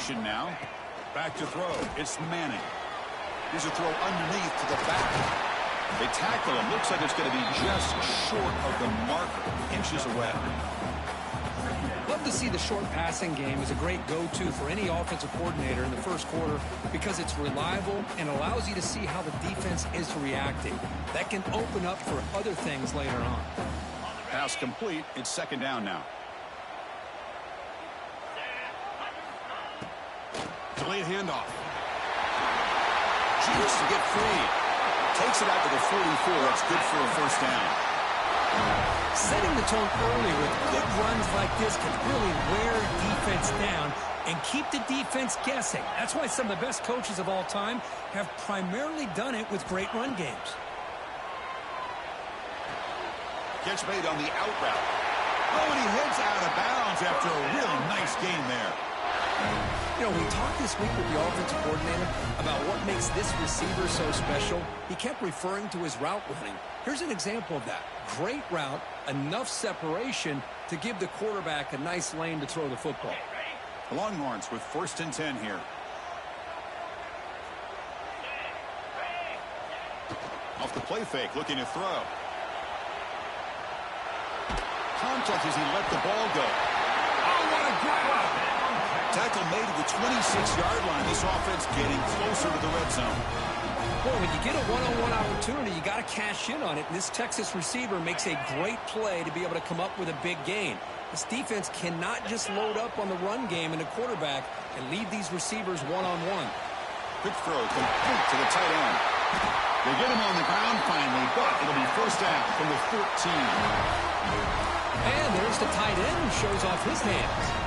formation now. Back to throw. It's Manning. Here's a throw underneath to the back. They tackle him. Looks like it's going to be just short of the marker, inches away. Love to see the short passing game as a great go-to for any offensive coordinator in the first quarter because it's reliable and allows you to see how the defense is reacting. That can open up for other things later on. Pass complete. It's second down now. Delayed handoff. Cheats to get free. Takes it out to the 44. That's good for a first down. Setting the tone early with good runs like this can really wear defense down and keep the defense guessing. That's why some of the best coaches of all time have primarily done it with great run games. Catch made on the out route. Oh, and he heads out of bounds after a really nice game there. You know, we talked this week with the offensive coordinator about what makes this receiver so special. He kept referring to his route running. Here's an example of that. Great route, enough separation to give the quarterback a nice lane to throw the football. The Longhorns with 1st and 10 here. Off the play fake, looking to throw. Contact as he let the ball go. Oh, what a grab! Tackle made at the 26-yard line. This offense getting closer to the red zone. Well, when you get a one-on-one opportunity, you got to cash in on it. And this Texas receiver makes a great play to be able to come up with a big gain. This defense cannot just load up on the run game and the quarterback and leave these receivers one-on-one. Quick throw complete to the tight end. They get him on the ground finally, but it'll be first down from the 14. And there's the tight end who shows off his hands.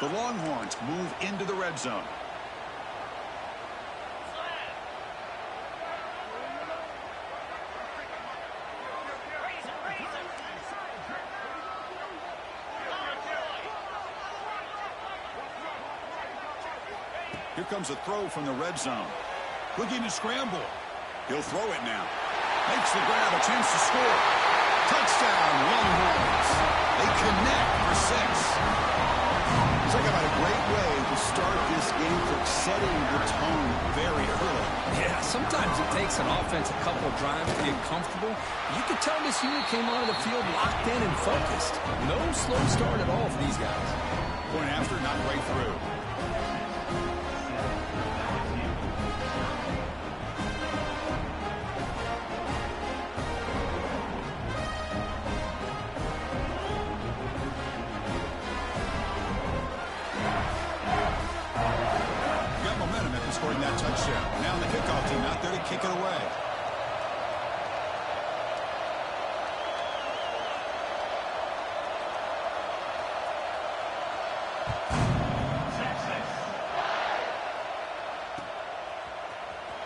The Longhorns move into the red zone. Here comes a throw from the red zone. Looking to scramble. He'll throw it now. Makes the grab, a chance to score. Touchdown, Longhorns. They connect for 6. Talk about a great way to start this game for setting the tone very early. Yeah, sometimes it takes an offense a couple of drives to get comfortable. You can tell this unit came onto the field locked in and focused. No slow start at all for these guys. Point after, not right through. Scoring that touchdown. Now the kickoff team out there to kick it away.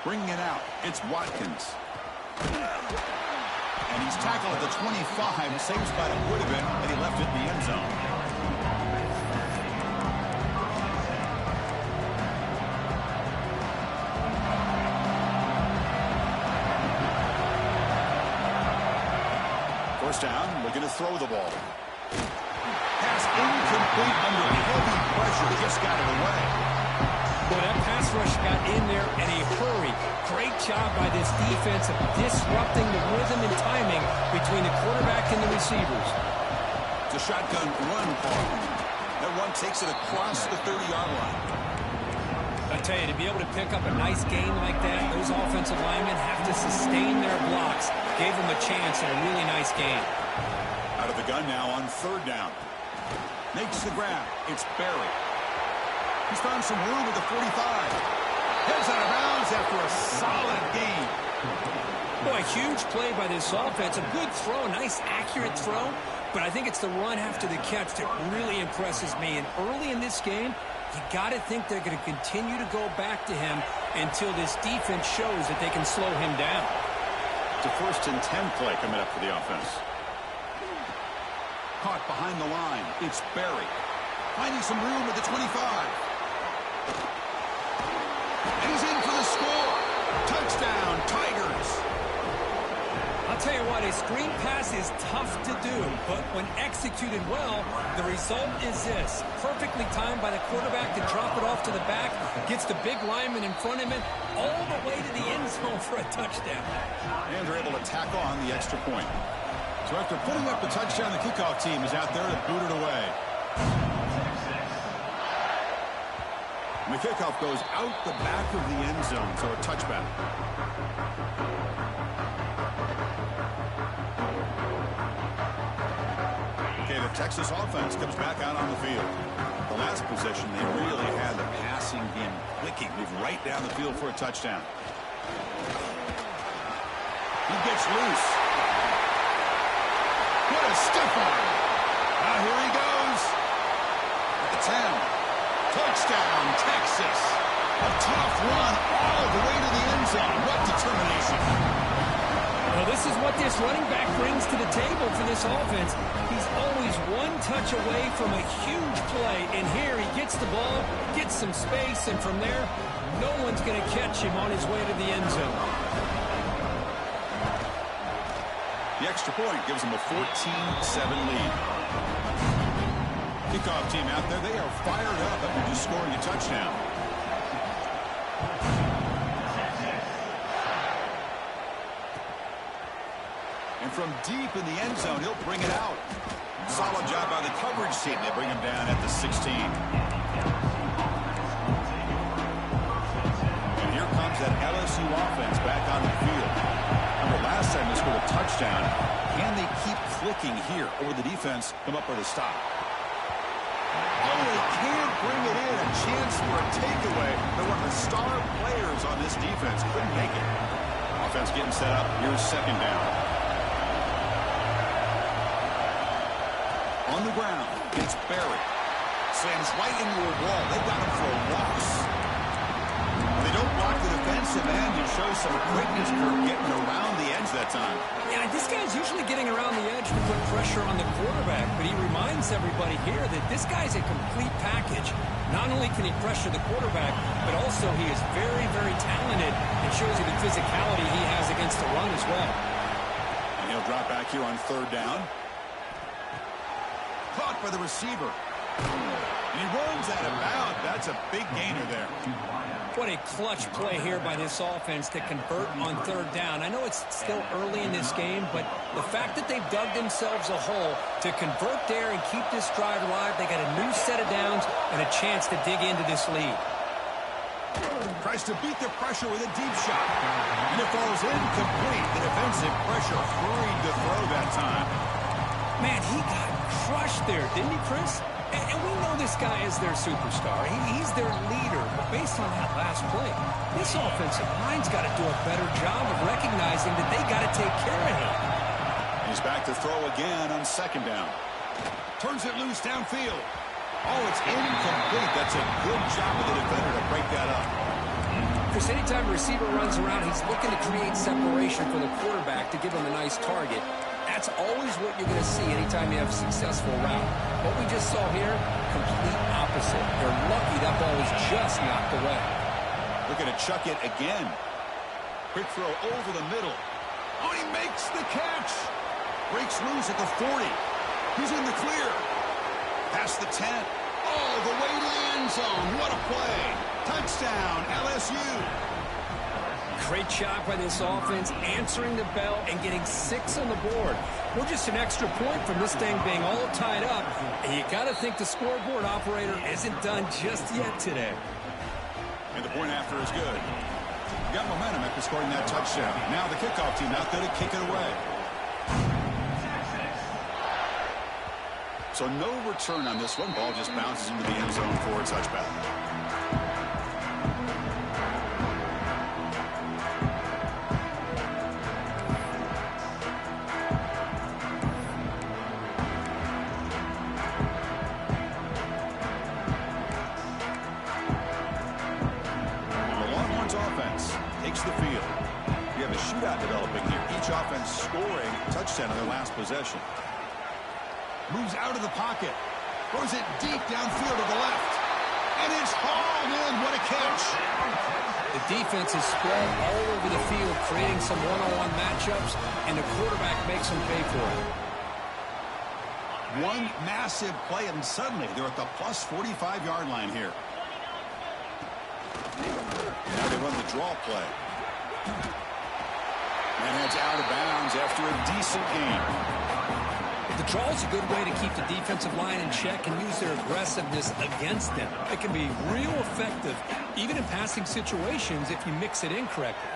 Bringing it out, it's Watkins. And he's tackled at the 25. Same spot it would have been, and he left it in the end zone. First down, looking to throw the ball. Pass incomplete under heavy pressure. Just got it away. Well, that pass rush got in there in a hurry. Great job by this defense of disrupting the rhythm and timing between the quarterback and the receivers. It's a shotgun run call. That run takes it across the 30-yard line. I tell you, to be able to pick up a nice gain like that, those offensive linemen have to sustain their blocks. Gave them a chance at a really nice gain. Out of the gun now on 3rd down. Makes the grab. It's Barry. He's found some room at the 45. Heads out of bounds after a solid gain. Boy, huge play by this offense. A good throw, nice accurate throw. But I think it's the run after the catch that really impresses me. And early in this game, you got to think they're going to continue to go back to him until this defense shows that they can slow him down. It's a 1st and 10 play coming up for the offense. Caught behind the line. It's Barry. Finding some room at the 25. And he's in for the score. Touchdown, Tigers. I'll tell you what, a screen pass is tough to do, but when executed well, the result is this. Perfectly timed by the quarterback to drop it off to the back, gets the big lineman in front of him, all the way to the end zone for a touchdown. And they're able to tack on the extra point. So after putting up the touchdown, the kickoff team is out there to boot it away. And the kickoff goes out the back of the end zone, so a touchback. Okay, the Texas offense comes back out on the field. The last possession, they really had the passing game clicking. Move right down the field for a touchdown. He gets loose. What a stiff arm. Now here he goes. At the 10. Touchdown, Texas. A tough run all the way to the end zone. What determination. Well, this is what this running back brings to the table for this offense. He's always one touch away from a huge play. And here he gets the ball, gets some space, and from there, no one's going to catch him on his way to the end zone. The extra point gives them a 14-7 lead. Kickoff team out there, they are fired up after just scoring a touchdown. And from deep in the end zone, he'll bring it out. Solid job by the coverage team. They bring him down at the 16. And here comes that LSU offense back on the field. Remember, last time they scored a touchdown. Can they keep clicking here, or will the defense come up with a stop? Oh, they can't bring it in. A chance for a takeaway. But one of the star players on this defense couldn't make it. Offense getting set up. Here's second down. On the ground, it's Barry. Slams right into a wall. They've got him for a loss. They don't block the defensive end and show some quickness for getting around the edge that time. Yeah, this guy's usually getting around the edge to put pressure on the quarterback, but he reminds everybody here that this guy's a complete package. Not only can he pressure the quarterback, but also he is very, very talented and shows you the physicality he has against the run as well. And he'll drop back here on third down. Caught by the receiver. And he runs out of bounds. That's a big gainer there. What a clutch play here by this offense to convert on third down. I know it's still early in this game, but the fact that they've dug themselves a hole to convert there and keep this drive alive, they got a new set of downs and a chance to dig into this lead. Tries to beat the pressure with a deep shot. And it falls incomplete. The defensive pressure hurried to throw that time. Man, he got crushed there, didn't he, Chris? And we know this guy is their superstar. He's their leader. But based on that last play, this offensive line's got to do a better job of recognizing that they got to take care of him. He's back to throw again on second down. Turns it loose downfield. Oh, it's incomplete. That's a good job of the defender to break that up. Chris, anytime a receiver runs around, he's looking to create separation for the quarterback to give him a nice target. That's always what you're going to see anytime you have a successful route. What we just saw here, complete opposite. They're lucky that ball was just knocked away. Looking to chuck it again. Quick throw over the middle. Oh, he makes the catch. Breaks loose at the 40. He's in the clear. Past the 10. All the way to the end zone. What a play. Touchdown, LSU. Great job by this offense, answering the bell and getting 6 on the board. We're just an extra point from this thing being all tied up. And you got to think the scoreboard operator isn't done just yet today. And the point after is good. Got momentum after scoring that touchdown. Now the kickoff team out there to kick it away. So no return on this one. Ball just bounces into the end zone for a touchback. The field. We have a shootout developing here. Each offense scoring a touchdown on their last possession. Moves out of the pocket. Throws it deep downfield to the left. And it's hauled in. What a catch. The defense is spread all over the field, creating some one-on-one matchups, and the quarterback makes them pay for it. One massive play, and suddenly they're at the plus 45-yard line here. Now they run the draw play. And heads out of bounds after a decent gain. The draw is a good way to keep the defensive line in check and use their aggressiveness against them. It can be real effective, even in passing situations, if you mix it in correctly.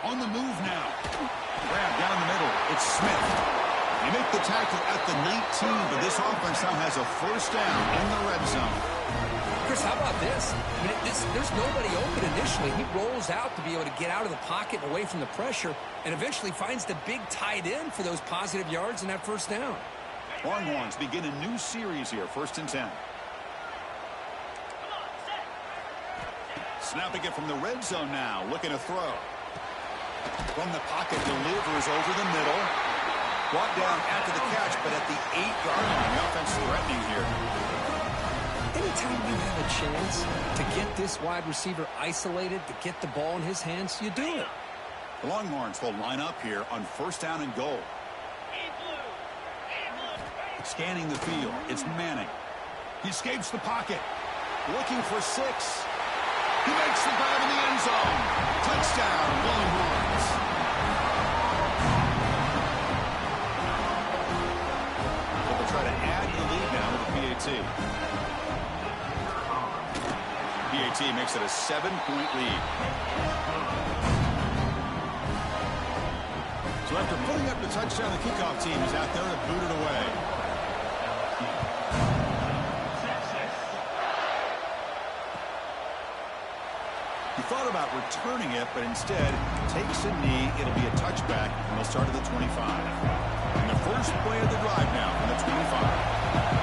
On the move now. Grab down the middle. It's Smith. They make the tackle at the 19, but this offense now has a first down in the red zone. Chris, how about this? I mean, there's nobody open initially. He rolls out to be able to get out of the pocket and away from the pressure, and eventually finds the big tight end for those positive yards and that first down. Longhorns begin a new series here, 1st and 10. Snapping it from the red zone now, looking to throw. From the pocket, delivers over the middle. Brought down after the catch, but at the 8-yard line, the offense threatening here. Anytime you have a chance to get this wide receiver isolated, to get the ball in his hands, you do it. The Longhorns will line up here on 1st down and goal. Scanning the field, it's Manning. He escapes the pocket. Looking for 6. He makes the grab in the end zone. Touchdown, Longhorns. They'll try to add the lead now with the PAT. PAT makes it a 7-point lead. So after putting up the touchdown, the kickoff team is out there to boot it away. He thought about returning it, but instead takes a knee. It'll be a touchback, and they'll start at the 25. And the first play of the drive now from the 25.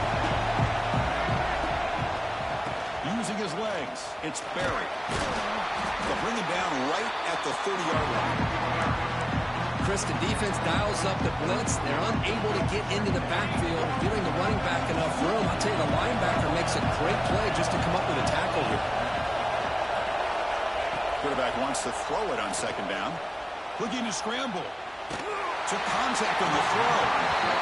Using his legs, it's Barry. They'll bring him down right at the 30-yard line. Chris, the defense dials up the blitz. They're unable to get into the backfield, giving the running back enough room. I'll tell you, the linebacker makes a great play just to come up with a tackle here. Quarterback wants to throw it on 2nd down. Looking to scramble. Took contact on the throw.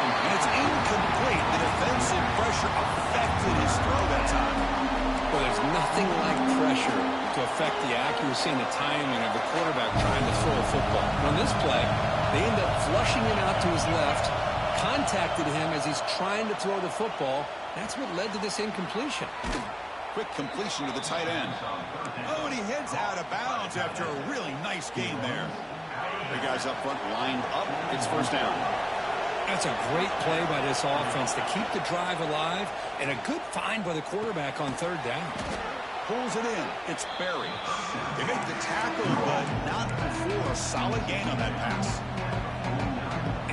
And it's incomplete. The defensive pressure affected his throw that time. Well, there's nothing like pressure to affect the accuracy and the timing of the quarterback trying to throw a football. On this play, they end up flushing him out to his left, contacted him as he's trying to throw the football. That's what led to this incompletion. Quick completion to the tight end. Oh, and he heads out of bounds after a really nice gain there. The guys up front lined up. It's 1st down. That's a great play by this offense to keep the drive alive, and a good find by the quarterback on 3rd down. Pulls it in. It's Barry. They make the tackle, but not before a solid gain on that pass.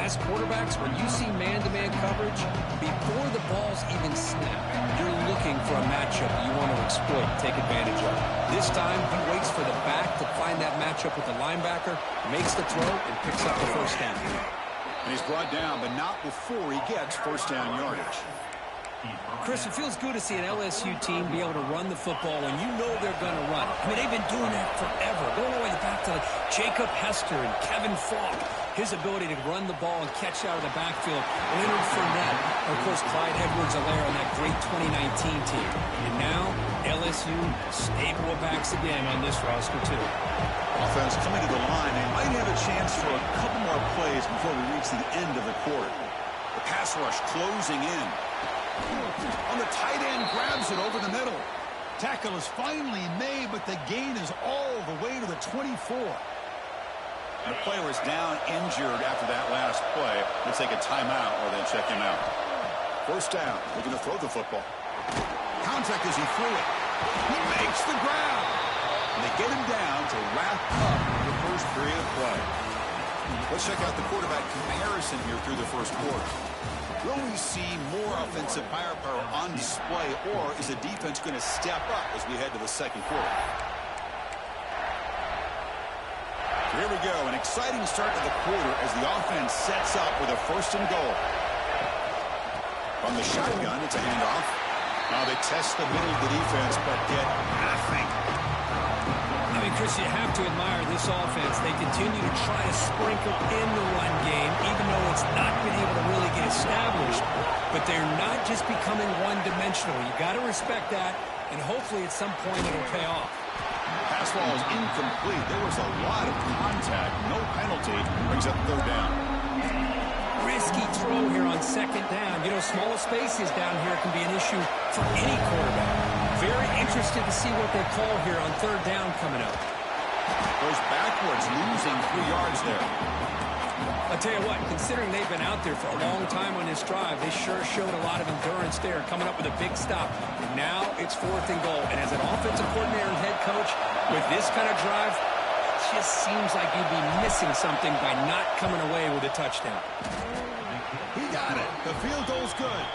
As quarterbacks, when you see man-to-man coverage, before the ball's even snapped, you're looking for a matchup you want to exploit, take advantage of. This time, he waits for the back to find that matchup with the linebacker, makes the throw, and picks up the 1st down. And he's brought down, but not before he gets 1st down yardage. Chris, it feels good to see an LSU team be able to run the football when you know they're going to run. I mean, they've been doing that forever. Going all the way back to Jacob Hester and Kevin Falk. His ability to run the ball and catch out of the backfield. Leonard Fournette. And of course, Clyde Edwards-Helaire on that great 2019 team. And now, LSU stable of backs again on this roster, too. Offense coming to the line. They might have a chance for a couple more plays before we reach the end of the quarter. The pass rush closing in. On the tight end, grabs it over the middle. Tackle is finally made, but the gain is all the way to the 24. And the player is down injured after that last play. Let's take a timeout or then check him out. 1st down, looking to throw the football. Contact as he threw it. He makes the grab. And they get him down to wrap up the first period of play. Let's check out the quarterback comparison here through the first quarter. Will we see more offensive firepower on display, or is the defense going to step up as we head to the 2nd quarter? Here we go, an exciting start to the quarter as the offense sets up with a 1st and goal. From the shotgun, it's a handoff. Now they test the middle of the defense, but get nothing. I mean, Chris, you have to admire this offense. They continue to try to sprinkle in the run game, even though it's not been able to really get established. But they're not just becoming one-dimensional. You got to respect that, and hopefully at some point it'll pay off. Pass ball is incomplete. There was a lot of contact. No penalty. Brings up third down. Risky throw here on second down. You know, small spaces down here can be an issue for any quarterback. Very interested to see what they call here on third down coming up. Goes backwards, losing 3 yards there. I'll tell you what, considering they've been out there for a long time on this drive, they sure showed a lot of endurance there, coming up with a big stop. And now it's 4th and goal. And as an offensive coordinator and head coach, with this kind of drive, it just seems like you'd be missing something by not coming away with a touchdown. He got it. The field goal's good.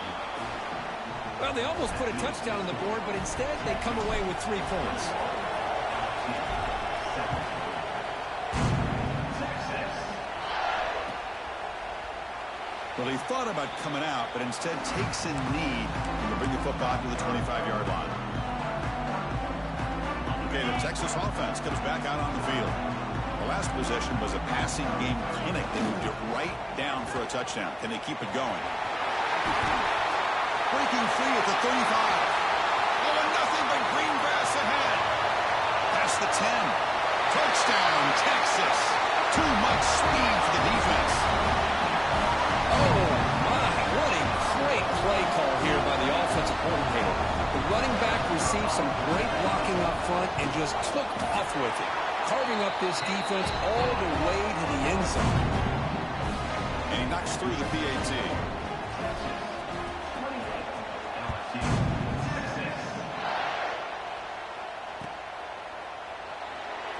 Well, they almost put a touchdown on the board, but instead they come away with 3 points. Well, he thought about coming out, but instead takes a knee to bring the football to the 25-yard line. Okay, the Texas offense comes back out on the field. The last possession was a passing game clinic. They moved it right down for a touchdown. Can they keep it going? Breaking free at the 35. Oh, and nothing but green grass ahead. Past the 10. Touchdown, Texas. Too much speed for the defense. Oh, my, what a great play call here by the offensive coordinator. The running back received some great blocking up front and just took off with it, carving up this defense all the way to the end zone. And he knocks through the PAT.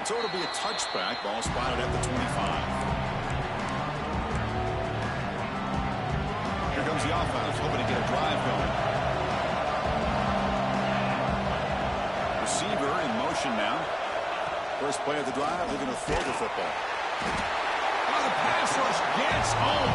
So it'll be a touchback. Ball spotted at the 25. Here comes the offense, hoping to get a drive going. Receiver in motion now. First play of the drive, they're going to throw the football. Oh, the pass rush gets home.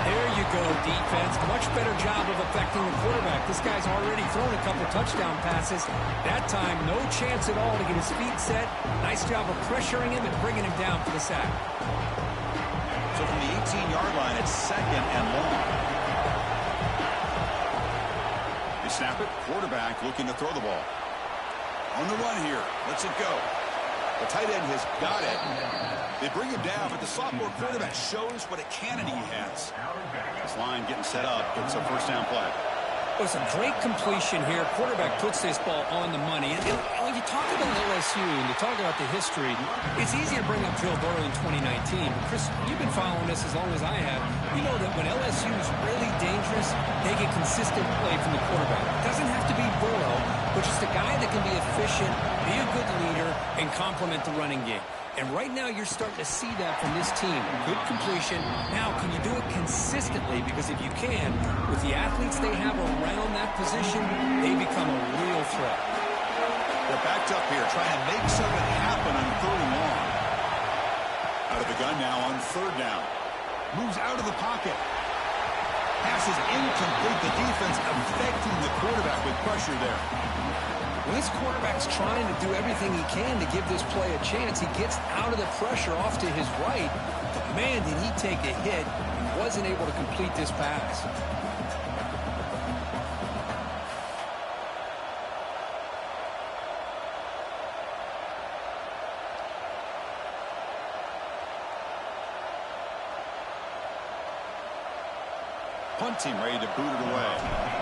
There you go, defense. Much better job of affecting the quarterback. This guy's already thrown a couple touchdown passes. That time, no chance at all to get his feet set. Nice job of pressuring him and bringing him down for the sack. So from the 18-yard line, it's 2nd and long. They snap it. Quarterback looking to throw the ball. On the run here. Lets it go. The tight end has got it. They bring him down, but the sophomore quarterback shows what a cannon he has. This line getting set up. It's a first down play. It was a great completion here. Quarterback puts this ball on the money. And when you talk about LSU and you talk about the history, it's easy to bring up Joe Burrow in 2019. Chris, you've been following this as long as I have. You know that when LSU is really dangerous, they get consistent play from the quarterback. It doesn't have to be Burrow, but just a guy that can be efficient, be a good leader, and complement the running game. And right now, you're starting to see that from this team. Good completion. Now, can you do it consistently? Because if you can, with the athletes they have around that position, they become a real threat. They're backed up here, trying to make something happen on 3rd and long. Out of the gun now on 3rd down. Moves out of the pocket. Pass is incomplete. The defense affecting the quarterback with pressure there. Well, this quarterback's trying to do everything he can to give this play a chance. He gets out of the pressure off to his right. But, man, did he take a hit and wasn't able to complete this pass. Punt team ready to boot it away.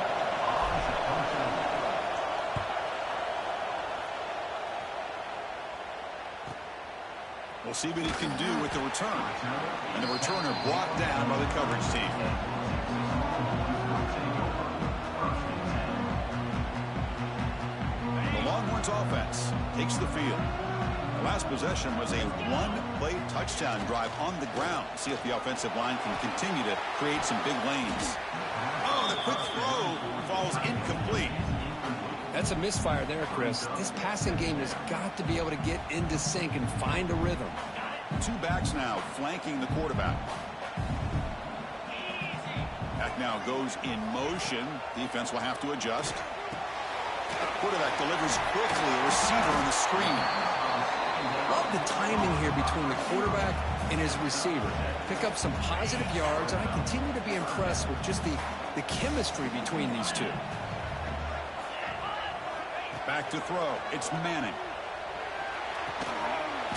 We'll see what he can do with the return. And the returner brought down by the coverage team. The Longhorns offense takes the field. The last possession was a one-play touchdown drive on the ground. See if the offensive line can continue to create some big lanes. Oh, the quick throw falls incomplete. That's a misfire there, Chris. This passing game has got to be able to get into sync and find a rhythm. 2 backs now flanking the quarterback. Back now goes in motion. Defense will have to adjust. Quarterback delivers quickly. A receiver on the screen. Love the timing here between the quarterback and his receiver. Pick up some positive yards, and I continue to be impressed with just the chemistry between these two. Back to throw. It's Manning.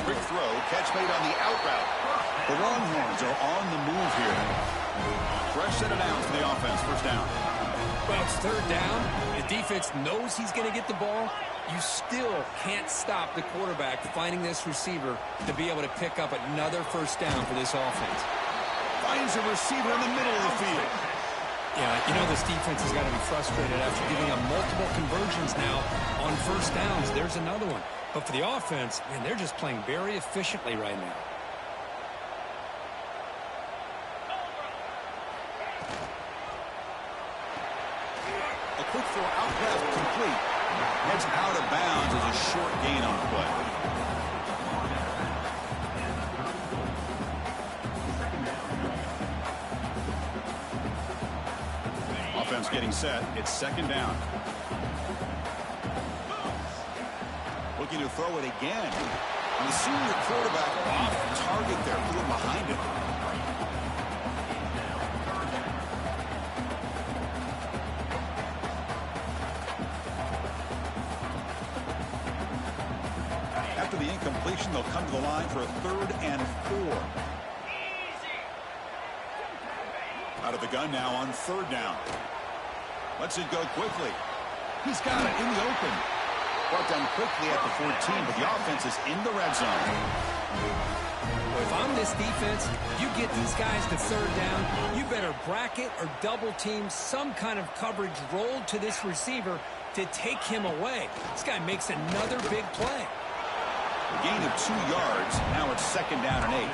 Quick throw. Catch made on the out route. The Longhorns are on the move here. Fresh set of downs for the offense. First down. Well, it's third down. The defense knows he's going to get the ball. You still can't stop the quarterback finding this receiver to be able to pick up another first down for this offense. Finds a receiver in the middle of the field. Yeah, you know this defense has got to be frustrated after giving up multiple conversions now on first downs. There's another one. But for the offense, man, they're just playing very efficiently right now. A quick throw out left, complete. Heads out of bounds as a short gain on the play. Offense getting set. It's second down. Looking to throw it again. And the senior quarterback off target there. Threw it behind him. After the incompletion, they'll come to the line for a 3rd and 4. Out of the gun now on 3rd down. Lets it go quickly. He's got it in the open. Brought down quickly at the 14, but the offense is in the red zone. Well, if I'm this defense, you get these guys to 3rd down, you better bracket or double team some kind of coverage rolled to this receiver to take him away. This guy makes another big play. A gain of 2 yards. Now it's 2nd down and 8.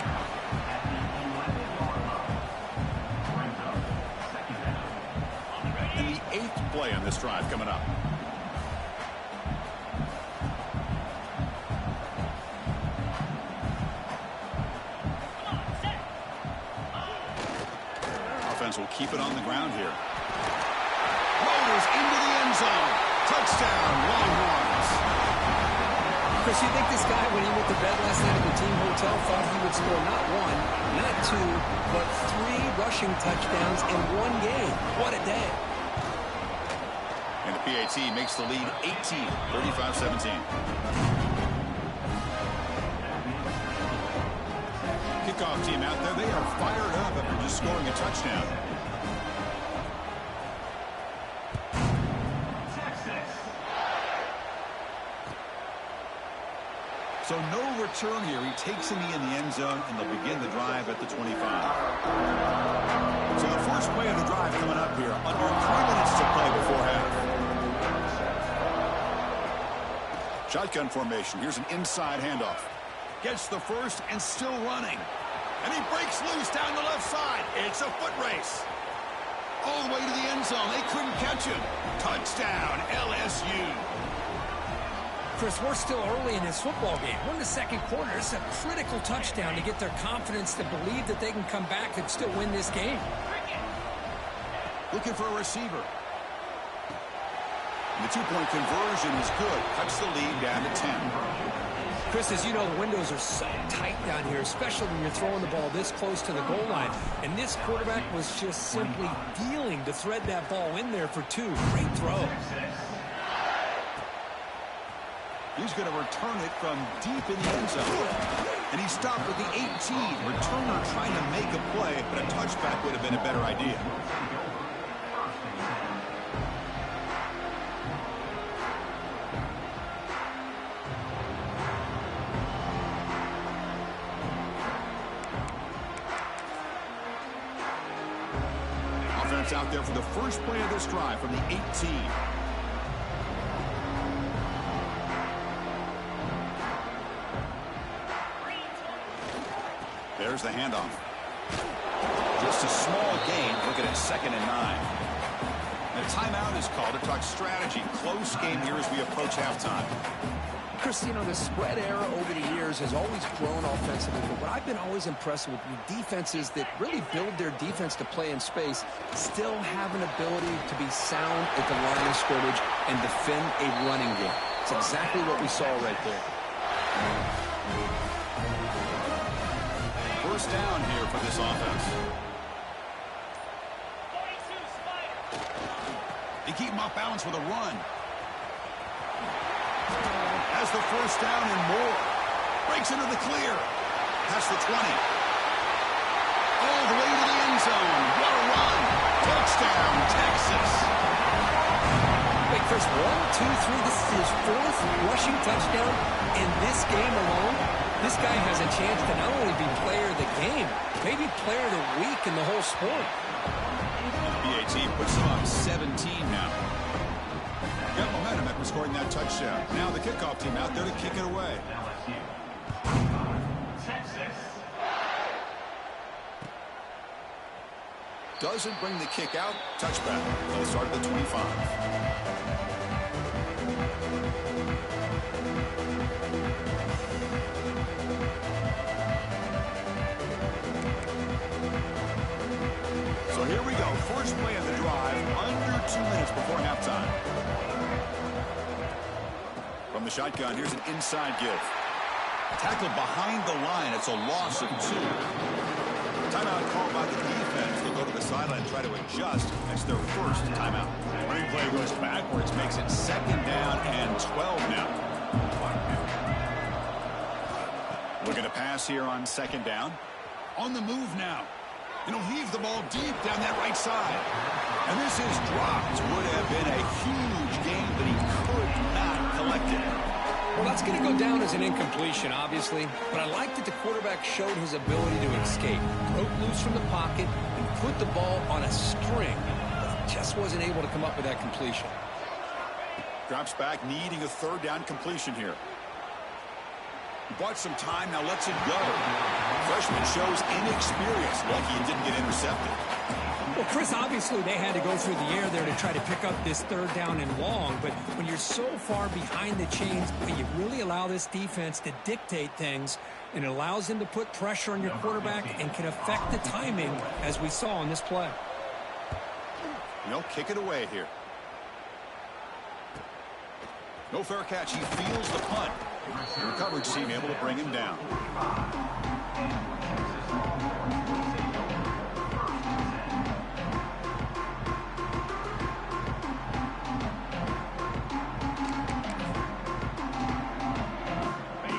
And the 8th play on this drive coming up. Offense will keep it on the ground here. Motors into the end zone. Touchdown, Longhorns. Chris, you think this guy, when he went to bed last night at the team hotel, thought he would score not 1, not 2, but 3 rushing touchdowns in 1 game? What a day. And the PAT makes the lead 18, 35-17. Kickoff team out there, they are fired up after just scoring a touchdown. So no return here. He takes him in the end zone, and they'll begin the drive at the 25. So the first play of the drive coming up here. Under 3 minutes to play before half. Shotgun formation. Here's an inside handoff. Gets the first and still running. And he breaks loose down the left side. It's a foot race. All the way to the end zone. They couldn't catch him. Touchdown, LSU. Chris, we're still early in this football game. We're in the 2nd quarter. It's a critical touchdown to get their confidence to believe that they can come back and still win this game. Looking for a receiver. And the 2-point conversion is good. Cuts the lead down to 10. Chris, as you know, the windows are so tight down here, especially when you're throwing the ball this close to the goal line. And this quarterback was just simply dealing to thread that ball in there for 2. Great throw. He's going to return it from deep in the end zone. And he stopped at the 18. Returner trying to make a play, but a touchback would have been a better idea. Offense out there for the first play of this drive from the 18. There's the handoff. Just a small gain. Looking at 2nd and 9. And a timeout is called to talk strategy. Close game here as we approach halftime. Chris, you know, the spread era over the years has always grown offensively, but what I've been always impressed with defenses that really build their defense to play in space still have an ability to be sound at the line of scrimmage and defend a running game. It's exactly what we saw right there. First down here for this offense. They keep him off balance with a run. Has the first down and more. Breaks into the clear. Past the 20. All the way to the end zone. What a run. Touchdown, Texas. Wait, Chris, 1, 2, 3. This is his 4th rushing touchdown in this game alone. This guy has a chance to not only be player of the game, maybe player of the week in the whole sport. BAT puts him up 17 now. Got momentum after scoring that touchdown. Now the kickoff team out there to kick it away. Doesn't bring the kick out. Touchback. They'll start at the 25. So here we go. First play of the drive. Under 2 minutes before halftime. From the shotgun, here's an inside give. Tackled behind the line. It's a loss of 2. Timeout called by the defense. They'll go to the sideline and try to adjust. That's their first timeout. Running play goes backwards, makes it 2nd down and 12 now. Looking to pass here on 2nd down. On the move now. And he'll leave the ball deep down that right side. And this is dropped. Would have been a huge gain, but he could not collect it. Well, that's going to go down as an incompletion, obviously, but I like that the quarterback showed his ability to escape, broke loose from the pocket, and put the ball on a string, but he just wasn't able to come up with that completion. Drops back, needing a 3rd down completion here. He bought some time, now lets it go. Freshman shows inexperience, lucky he didn't get intercepted. Well, Chris, obviously they had to go through the air there to try to pick up this 3rd down and long, but when you're so far behind the chains, you really allow this defense to dictate things, and it allows them to put pressure on your quarterback and can affect the timing, as we saw on this play. They'll kick it away here. No fair catch. He feels the punt. The coverage team able to bring him down.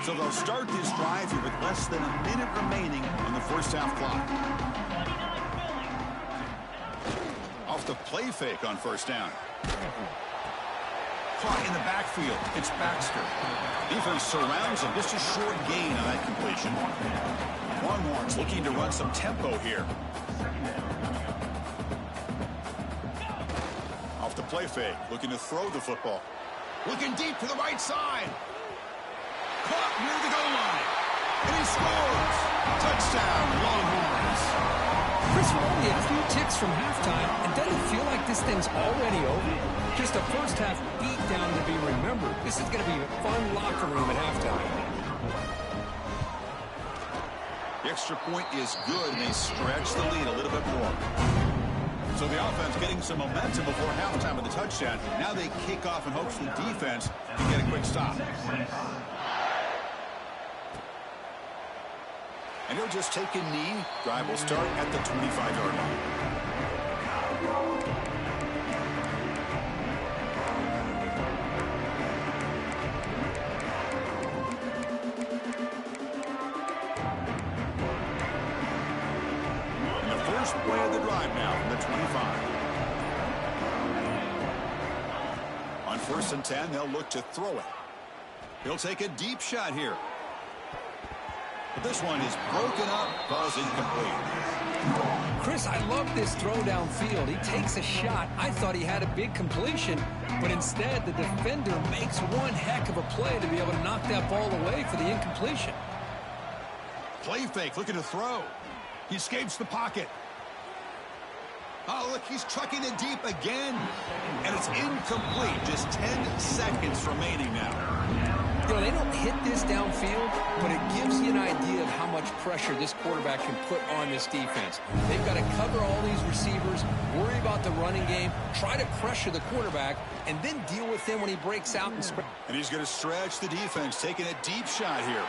So they'll start this drive here with less than a minute remaining on the first half clock. Off the play fake on first down. Caught in the backfield. It's Baxter. Defense surrounds him. Just a short gain on that completion. Longhorns looking to run some tempo here. Off the play fake. Looking to throw the football. Looking deep to the right side. Caught near the goal line. And he scores. Touchdown, Longhorns. Chris, we're only a few ticks from halftime, and doesn't it feel like this thing's already over? Just a first half beatdown to be remembered. This is going to be a fun locker room at halftime. The extra point is good, and they stretch the lead a little bit more. So the offense getting some momentum before halftime with the touchdown. Now they kick off in hopes the defense can get a quick stop. And he'll just take a knee. Drive will start at the 25-yard line. And the first play of the drive now from the 25. On 1st and 10, they'll look to throw it. He'll take a deep shot here. But this one is broken up, balls incomplete. Chris, I love this throw downfield. He takes a shot. I thought he had a big completion, but instead the defender makes one heck of a play to be able to knock that ball away for the incompletion. Play fake, looking to throw. He escapes the pocket. Oh, look, he's trucking it deep again. And it's incomplete. Just 10 seconds remaining now. You know, they don't hit this downfield, but it gives you an idea of how much pressure this quarterback can put on this defense. They've got to cover all these receivers, worry about the running game, try to pressure the quarterback, and then deal with him when he breaks out and spread. And he's going to stretch the defense, taking a deep shot here.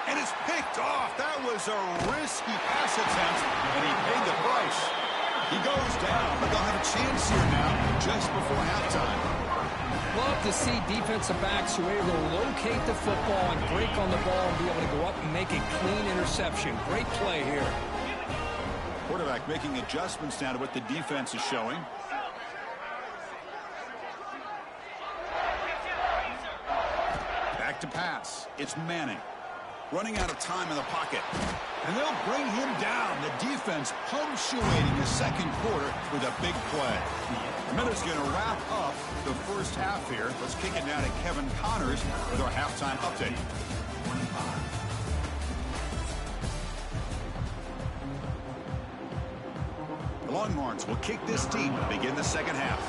And it's picked off. That was a risky pass attempt, and he paid the price. He goes down, but they'll have a chance here now just before halftime. Love to see defensive backs who are able to locate the football and break on the ball and be able to go up and make a clean interception. Great play here. Quarterback making adjustments now to what the defense is showing. Back to pass. It's Manning. Running out of time in the pocket. And they'll bring him down. The defense punctuating the second quarter with a big play. Miller's going to wrap up the first half here. Let's kick it down to Kevin Connors with our halftime update. The Longhorns will kick this deep and begin the second half.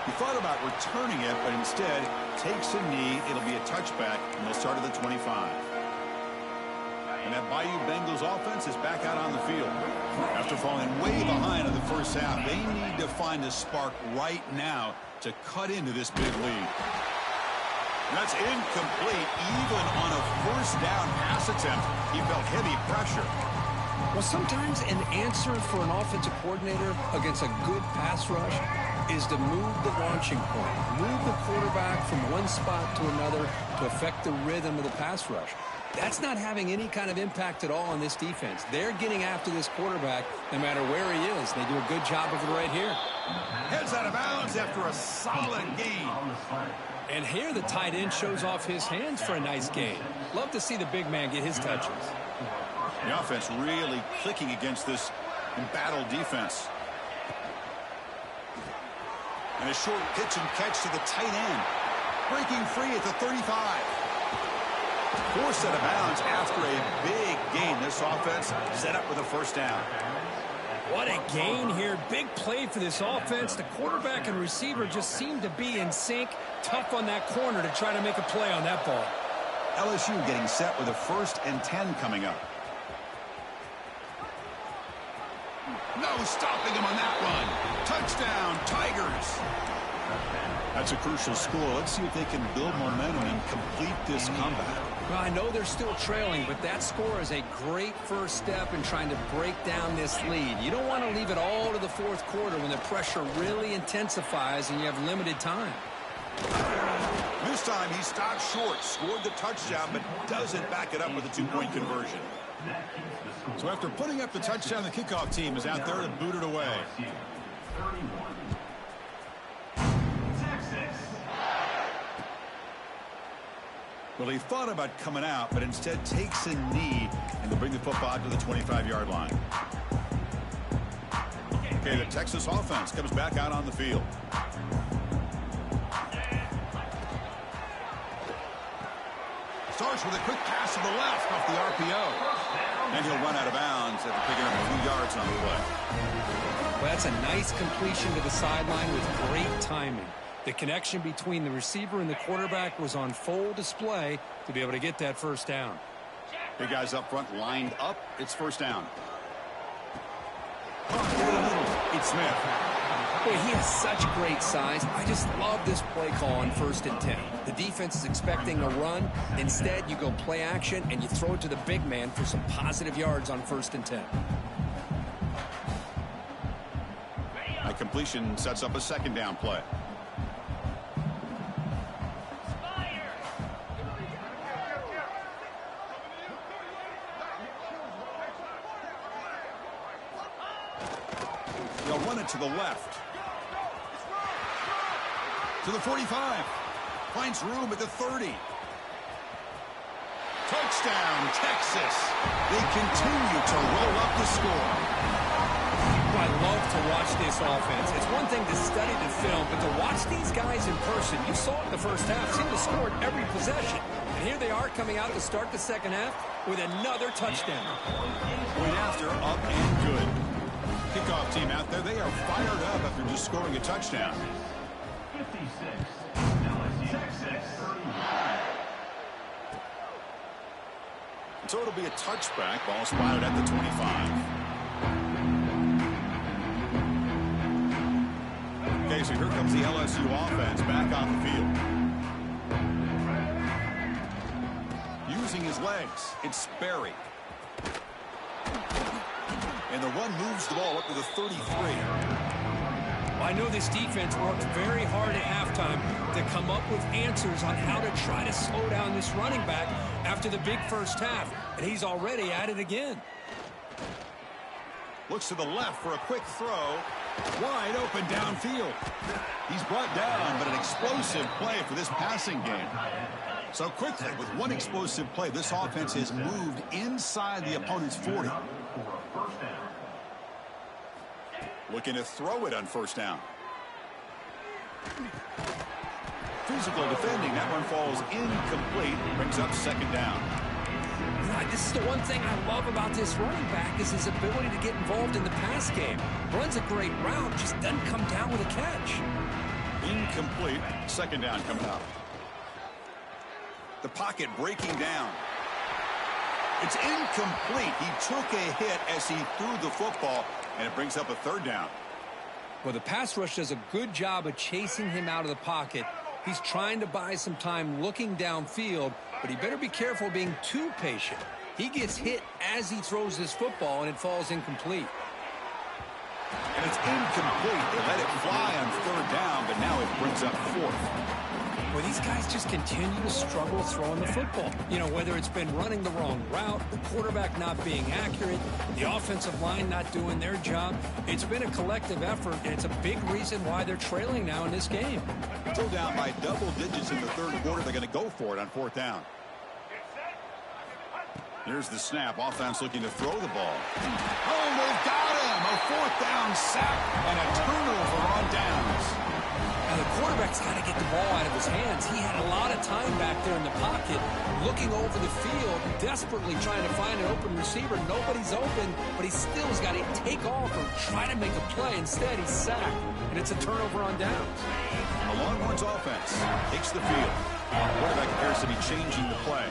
He thought about returning it, but instead takes a knee. It'll be a touchback, and they'll start at the 25. And that Bayou Bengals offense is back out on the field. After falling way behind in the first half, they need to find a spark right now to cut into this big lead. And that's incomplete. Even on a first down pass attempt, he felt heavy pressure. Well, sometimes an answer for an offensive coordinator against a good pass rush is to move the launching point, move the quarterback from one spot to another to affect the rhythm of the pass rush. That's not having any kind of impact at all on this defense. They're getting after this quarterback no matter where he is. They do a good job of it right here. Heads out of bounds after a solid gain. And here the tight end shows off his hands for a nice gain. Love to see the big man get his touches. The offense really clicking against this embattled defense. And a short pitch and catch to the tight end. Breaking free at the 35. Forced out of bounds after a big gain. This offense set up with a first down. What a gain here. Big play for this offense. The quarterback and receiver just seem to be in sync. Tough on that corner to try to make a play on that ball. LSU getting set with a 1st and 10 coming up. No stopping him on that run. Touchdown, Tigers. That's a crucial score. Let's see if they can build momentum and complete this comeback. Well, I know they're still trailing, but that score is a great first step in trying to break down this lead. You don't want to leave it all to the fourth quarter when the pressure really intensifies and you have limited time. This time he stopped short, scored the touchdown, but doesn't back it up with a 2-point conversion. So after putting up the touchdown, the kickoff team is out there to boot it away. Well, he thought about coming out, but instead takes a knee and to bring the football to the 25-yard line. Okay, the Texas offense comes back out on the field. Starts with a quick pass to the left off the RPO. And he'll run out of bounds after picking up a few yards on the play. Well, that's a nice completion to the sideline with great timing. The connection between the receiver and the quarterback was on full display to be able to get that first down. Big guys up front lined up. It's first down. It's Smith. Boy, he has such great size. I just love this play call on 1st and 10. The defense is expecting a run. Instead, you go play action and you throw it to the big man for some positive yards on 1st and 10. That completion sets up a second down play. They'll run it to the left. To the 45. Finds room at the 30. Touchdown, Texas. They continue to roll up the score. I love to watch this offense. It's one thing to study the film, but to watch these guys in person, you saw it in the first half, seemed to score at every possession. And here they are coming out to start the second half with another touchdown. Point after, up and good. Kickoff team out there, they are fired up after just scoring a touchdown. 56. Texas. So it'll be a touchback. Ball spotted at the 25. Okay, Okay, so here comes the LSU offense back on the field. Using his legs, it's Sperry. And the run moves the ball up to the 33. I know this defense worked very hard at halftime to come up with answers on how to try to slow down this running back after the big first half. And he's already at it again. Looks to the left for a quick throw. Wide open downfield. He's brought down, but an explosive play for this passing game. So quickly, with one explosive play, this offense has moved inside the opponent's 40. Looking to throw it on first down. Physical defending. That one falls incomplete. Brings up second down. This is the one thing I love about this running back is his ability to get involved in the pass game. Runs a great route, just doesn't come down with a catch. Incomplete. Second down coming up. The pocket breaking down. It's incomplete. He took a hit as he threw the football, and it brings up a third down. Well, the pass rush does a good job of chasing him out of the pocket. He's trying to buy some time looking downfield, but he better be careful being too patient. He gets hit as he throws this football, and it falls incomplete. And it's incomplete. They let it fly on third down, but now it brings up fourth. Well, these guys just continue to struggle throwing the football. You know, whether it's been running the wrong route, the quarterback not being accurate, the offensive line not doing their job. It's been a collective effort, and it's a big reason why they're trailing now in this game. Still down by double digits in the third quarter. They're going to go for it on fourth down. Here's the snap. Offense looking to throw the ball. Oh, they've got him. A fourth down sack and a turnover on downs. Now, the quarterback's got to get the ball out of his hands. He had a lot of time back there in the pocket, looking over the field, desperately trying to find an open receiver. Nobody's open, but he still has got to take off or try to make a play. Instead, he's sacked, and it's a turnover on downs. The Longhorns offense takes the field. The quarterback appears to be changing the play.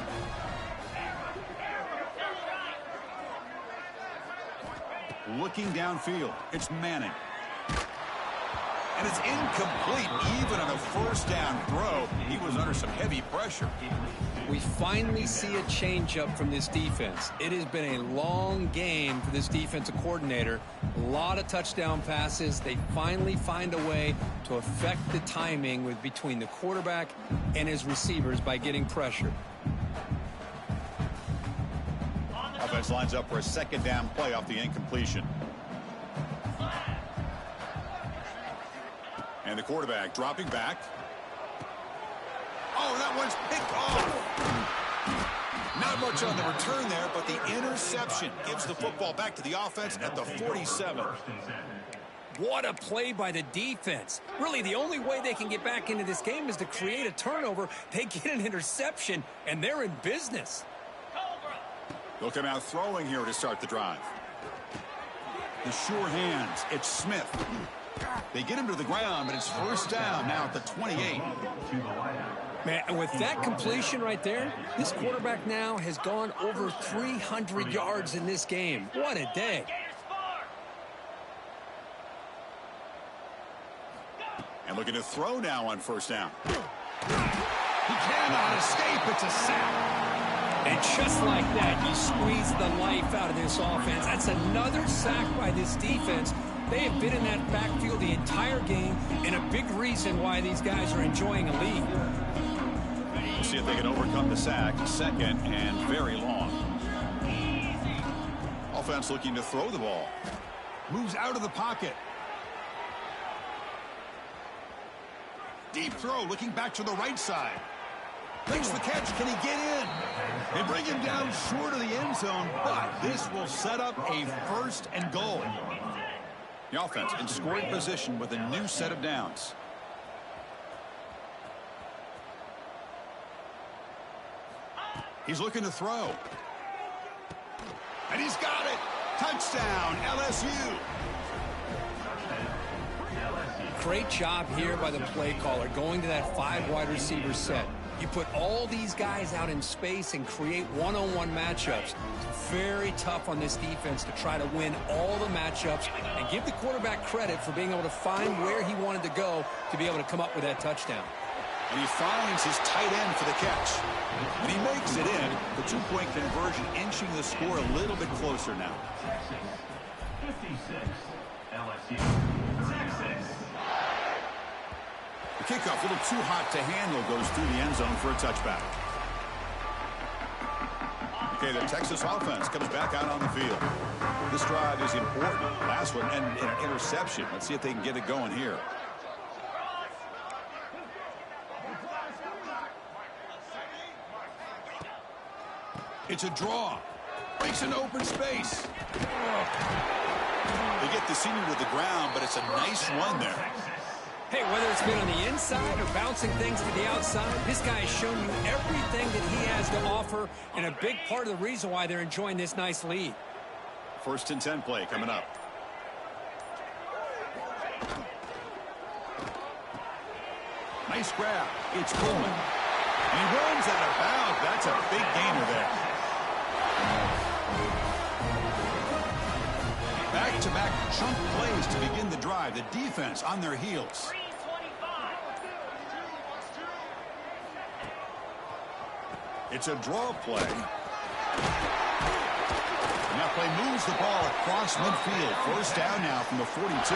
Looking downfield, it's Manning. And it's incomplete. Even on a first down throw, he was under some heavy pressure. We finally see a changeup from this defense. It has been a long game for this defensive coordinator. A lot of touchdown passes. They finally find a way to affect the timing with between the quarterback and his receivers by getting pressure. Offense lines up for a second down play off the incompletion. And the quarterback dropping back. Oh, that one's picked off. Not much on the return there, but the interception gives the football back to the offense at the 47. What a play by the defense. Really, the only way they can get back into this game is to create a turnover. They get an interception, and they're in business. They'll come out throwing here to start the drive. The sure hands. It's Smith. They get him to the ground, but it's first down now at the 28. Man, with that completion right there, this quarterback now has gone over 300 yards in this game. What a day. And looking to throw now on first down. He cannot escape. It's a sack. And just like that, you squeeze the life out of this offense. That's another sack by this defense. They have been in that backfield the entire game, and a big reason why these guys are enjoying a lead. We'll see if they can overcome the sack. Second and very long. Offense looking to throw the ball. Moves out of the pocket. Deep throw, looking back to the right side. Makes the catch. Can he get in? They bring him down short of the end zone, but this will set up a first and goal. The offense in scoring position with a new set of downs. He's looking to throw. And he's got it. Touchdown, LSU. Great job here by the play caller, going to that 5 wide receiver set. You put all these guys out in space and create one-on-one matchups. It's very tough on this defense to try to win all the matchups and give the quarterback credit for being able to find where he wanted to go to be able to come up with that touchdown. And he finds his tight end for the catch. And he makes it in. The two-point conversion inching the score a little bit closer now. Texas, 56. LSU, 66. The kickoff, a little too hot to handle, goes through the end zone for a touchback. Okay, the Texas offense comes back out on the field. This drive is important. Last one ended in an interception. Let's see if they can get it going here. It's a draw. Breaks an open space. They get the senior to the ground, but it's a nice run there. Hey, whether it's been on the inside or bouncing things to the outside, this guy has shown you everything that he has to offer, and a big part of the reason why they're enjoying this nice lead. 1st and 10 play coming up. Nice grab. It's Coleman. And he runs out of bounds. That's a big gainer there. Back-to-back chunk plays to begin the drive. The defense on their heels. It's a draw play. And that play moves the ball across midfield. 1st down now from the 42.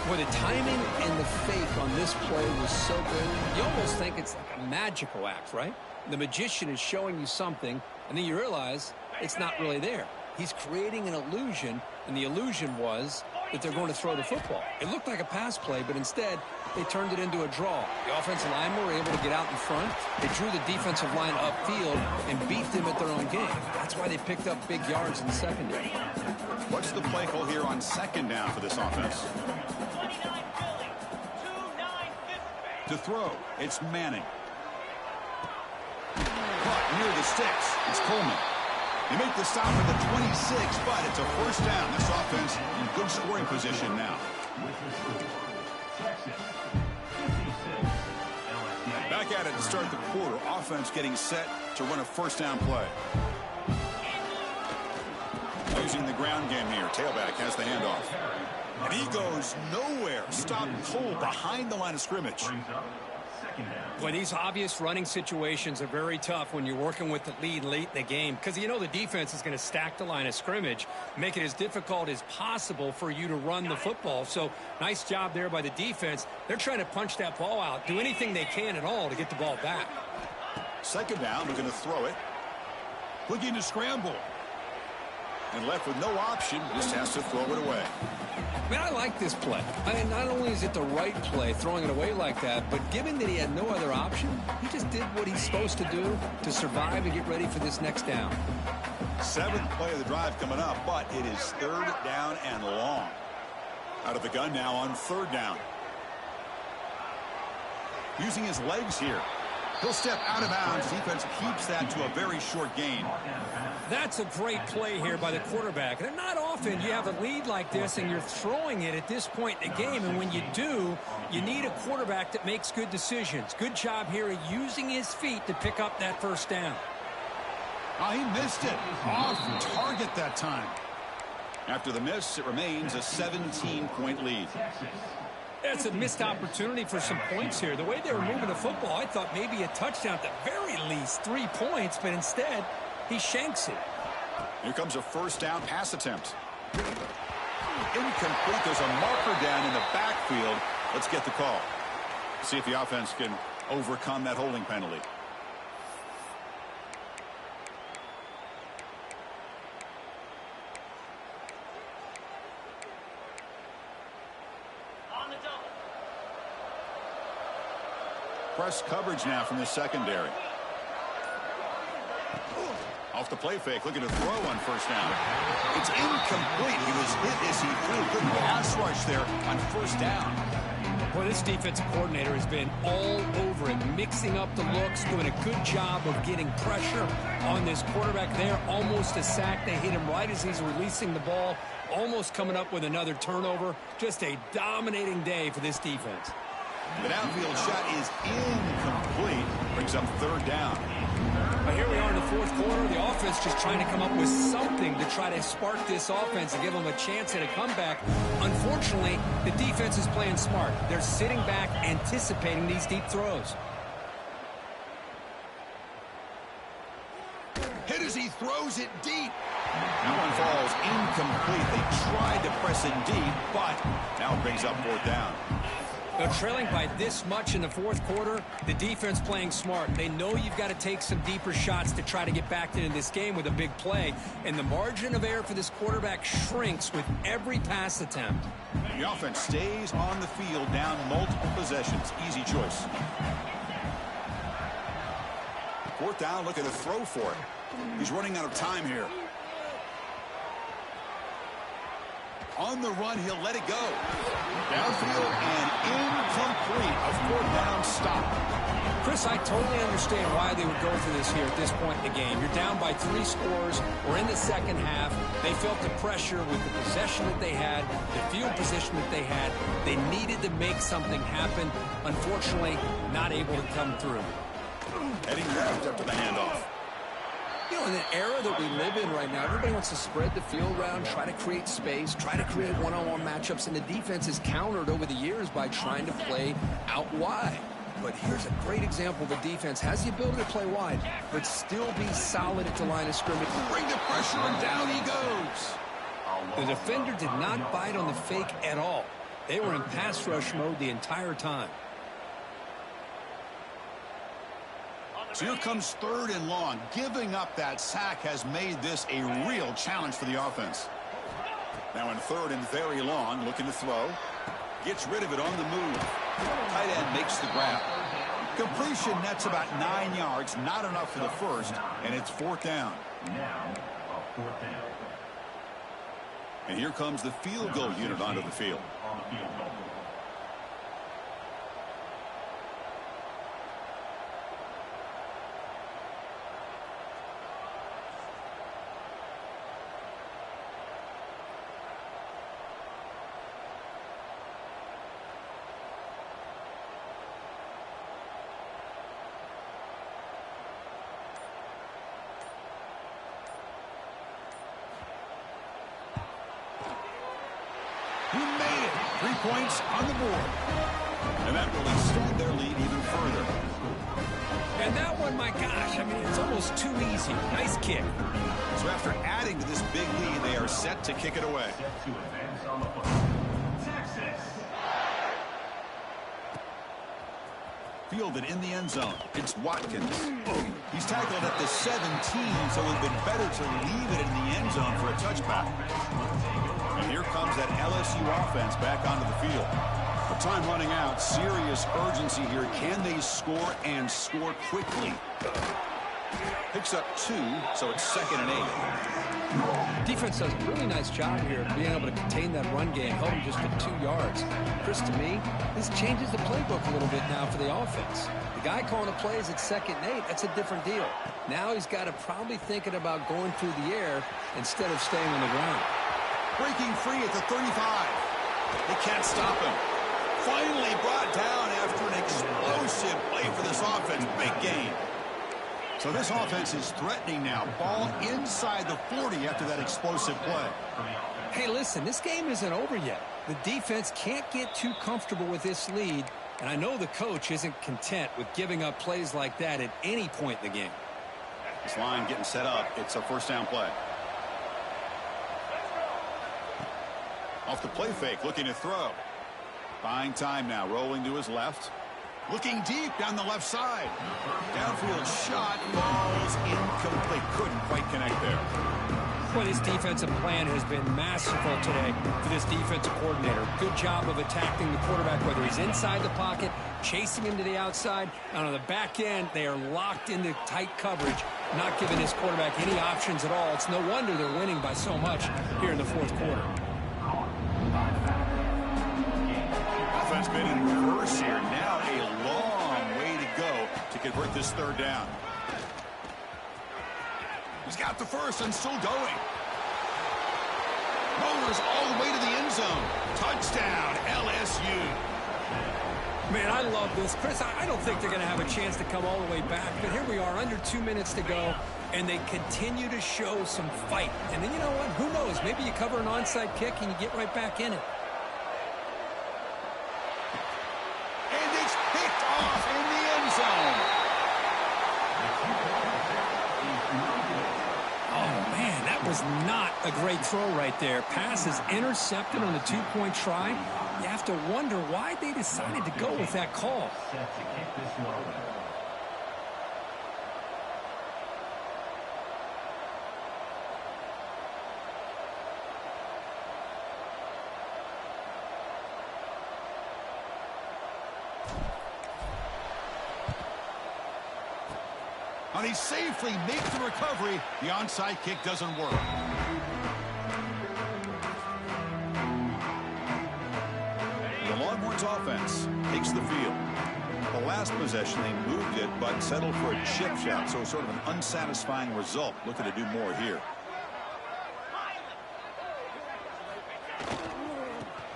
Well, the timing and the fake on this play was so good. You almost think it's like a magical act, right? The magician is showing you something, and then you realize it's not really there. He's creating an illusion, and the illusion was that they're going to throw the football. It looked like a pass play, but instead, they turned it into a draw. The offensive linemen were able to get out in front. They drew the defensive line upfield and beat them at their own game. That's why they picked up big yards in the secondary. What's the play call here on 2nd down for this offense? To throw, it's Manning. Caught near the sticks. It's Coleman. They make the stop at the 26, but it's a 1st down. This offense in good scoring position now. Back at it to start the quarter. Offense getting set to run a 1st down play. Using the ground game here. Tailback has the handoff. And he goes nowhere. Stopped cold behind the line of scrimmage. Boy, these obvious running situations are very tough when you're working with the lead late in the game, because you know the defense is going to stack the line of scrimmage, make it as difficult as possible for you to run the football. So nice job there by the defense. They're trying to punch that ball out, do anything they can at all to get the ball back. 2nd down, they're going to throw it. Looking to scramble. And left with no option, just has to throw it away. Man, I like this play. I mean, not only is it the right play, throwing it away like that, but given that he had no other option, he just did what he's supposed to do to survive and get ready for this next down. 7th play of the drive coming up, but it is 3rd down and long. Out of the gun now on 3rd down. Using his legs here. He'll step out of bounds. Defense keeps that to a very short gain. That's a great play here by the quarterback. And not often you have a lead like this and you're throwing it at this point in the game. And when you do, you need a quarterback that makes good decisions. Good job here at using his feet to pick up that 1st down. Oh, he missed it. Off target that time. After the miss, it remains a 17-point lead. It's a missed opportunity for some points here. The way they were moving the football, I thought maybe a touchdown at the very least, 3 points, but instead, he shanks it. Here comes a 1st down pass attempt. Incomplete. There's a marker down in the backfield. Let's get the call. See if the offense can overcome that holding penalty. Press coverage now from the secondary. Off the play fake, looking to throw on 1st down. It's incomplete. He was hit as he threw. Good pass rush there on 1st down. Well, this defensive coordinator has been all over it, mixing up the looks, doing a good job of getting pressure on this quarterback there. Almost a sack. They hit him right as he's releasing the ball, almost coming up with another turnover. Just a dominating day for this defense. The downfield shot is incomplete. incomplete. Brings up third down. But here we are in the fourth quarter. The offense just trying to come up with something to try to spark this offense and give them a chance at a comeback. Unfortunately, the defense is playing smart. They're sitting back, anticipating these deep throws. Hit as he throws it deep. That one falls incomplete. They tried to press it deep, but now it brings up fourth down. They're trailing by this much in the fourth quarter. The defense playing smart. They know you've got to take some deeper shots to try to get back into this game with a big play. And the margin of error for this quarterback shrinks with every pass attempt. The offense stays on the field down multiple possessions. Easy choice. Fourth down, look at the throw for it. He's running out of time here. On the run, he'll let it go. Downfield and incomplete. A fourth down stop. Chris, I totally understand why they would go for this here at this point in the game. You're down by 3 scores. We're in the second half. They felt the pressure with the possession that they had, the field position that they had. They needed to make something happen. Unfortunately, not able to come through. Heading left after the handoff. You know, in the era that we live in right now, everybody wants to spread the field around, try to create space, try to create one-on-one matchups, and the defense is countered over the years by trying to play out wide. But here's a great example. The defense has the ability to play wide, but still be solid at the line of scrimmage. Bring the pressure, and down he goes. The defender did not bite on the fake at all. They were in pass rush mode the entire time. So here comes third and long. Giving up that sack has made this a real challenge for the offense. Now in third and very long, looking to throw. Gets rid of it on the move. Tight end makes the grab. Completion nets about 9 yards. Not enough for the first, and it's fourth down. Now, a fourth down. And here comes the field goal unit onto the field. On the field goal. He made it. 3 points on the board. And that will extend their lead even further. And that one, my gosh, I mean, it's almost too easy. Nice kick. So after adding to this big lead, they are set to kick it away. Set to advance on the play. Texas. Fielded in the end zone. It's Watkins. He's tackled at the 17, so it would have been better to leave it in the end zone for a touchback. And here comes that LSU offense back onto the field. The time running out. Serious urgency here. Can they score and score quickly? Picks up 2, so it's 2nd and 8. Defense does a really nice job here of being able to contain that run game, held him just to 2 yards. Chris, to me, this changes the playbook a little bit now for the offense. The guy calling the plays at 2nd and 8, that's a different deal. Now he's got to probably thinking about going through the air instead of staying on the ground. Breaking free at the 35. They can't stop him. Finally brought down after an explosive play for this offense. Big gain. So this offense is threatening now. Ball inside the 40 after that explosive play. Hey, listen, this game isn't over yet. The defense can't get too comfortable with this lead, and I know the coach isn't content with giving up plays like that at any point in the game. This line getting set up. It's a first down play. Off the play fake, looking to throw. Buying time now, rolling to his left. Looking deep down the left side. Downfield shot, falls incomplete. Couldn't quite connect there. Well, this defensive plan has been masterful today for this defensive coordinator. Good job of attacking the quarterback, whether he's inside the pocket, chasing him to the outside. And on the back end, they are locked into tight coverage, not giving this quarterback any options at all. It's no wonder they're winning by so much here in the fourth quarter. Offense been in reverse here. Now a long way to go to convert this third down. He's got the first and still going. Rollers all the way to the end zone. Touchdown, LSU. Man, I love this. Chris, I don't think they're going to have a chance to come all the way back, but here we are, under 2 minutes to go, and they continue to show some fight. And then you know what? Who knows? Maybe you cover an onside kick and you get right back in it. And it's picked off in the end zone. Oh, man, that was not a great throw right there. Pass is intercepted on the two-point try. You have to wonder why they decided to go with that call. Set to kick this one away. And he safely makes the recovery. The onside kick doesn't work. The Longhorns offense takes the field. The last possession, they moved it, but settled for a chip shot, so sort of an unsatisfying result. Looking to do more here.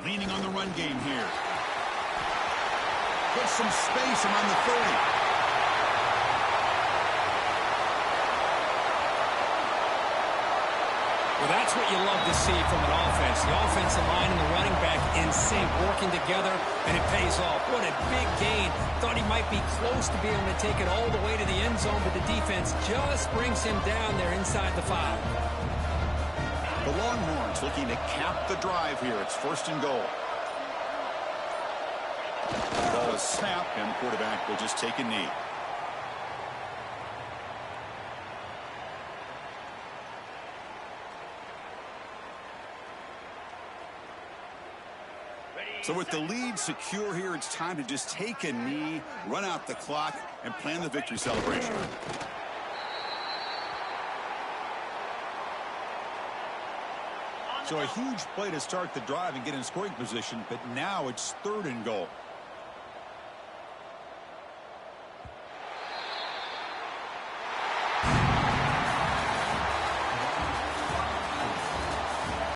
Leaning on the run game here. Gets some space around the 30. Well, that's what you love to see from an offense. The offensive line and the running back in sync, working together, and it pays off. What a big gain. Thought he might be close to being able to take it all the way to the end zone, but the defense just brings him down there inside the 5. The Longhorns looking to cap the drive here. It's 1st and goal. Ball is snapped, and the quarterback will just take a knee. So with the lead secure here, it's time to just take a knee, run out the clock, and plan the victory celebration. So a huge play to start the drive and get in scoring position, but now it's 3rd and goal.